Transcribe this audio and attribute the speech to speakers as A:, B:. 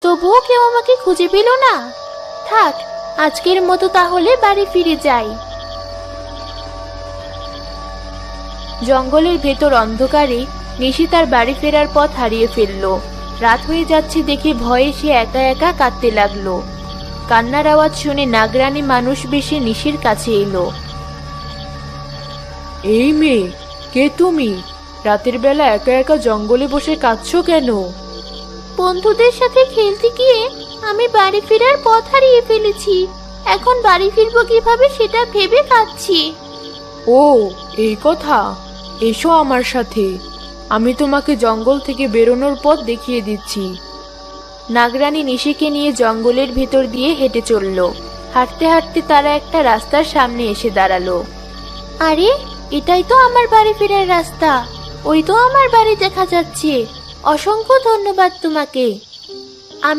A: তবুও কেউ আমাকে খুঁজে পেল না। থাক, আজকের মতো তাহলে বাড়ি ফিরে যাই। জঙ্গলের ভেতর অন্ধকারে নিশি তার বাড়ি ফেরার পথ হারিয়ে ফেলল। রাত হয়ে যাচ্ছে দেখে ভয়ে সে একা একা কাঁদতে লাগলো। কান্নার আওয়াজ শুনে নাগরানী মানুষ বেশে নিশির কাছে এলো।
B: এই মেয়ে, কে তুমি? রাতের বেলা একা একা জঙ্গলে বসে কাঁদছো কেন?
A: বন্ধুদের সাথে খেলতে গিয়ে আমি বাড়ি ফেরার পথ হারিয়ে ফেলেছি। এখন বাড়ি ফিরবো কিভাবে সেটা ভেবে কাঁদছি।
B: ও, এই কথা। এসো আমার সাথে, আমি তোমাকে জঙ্গল থেকে বেরোনোর পথ দেখিয়ে দিচ্ছি।
A: নাগরানী নিশিকে নিয়ে জঙ্গলের ভেতর দিয়ে হেঁটে চলল। হাঁটতে হাঁটতে তারা একটা রাস্তার সামনে এসে দাঁড়ালো। আরে, এটাই তো আমার বাড়ি ফেরার রাস্তা। ওই তো আমার বাড়ি দেখা যাচ্ছে। অসংখ্য ধন্যবাদ তোমাকে।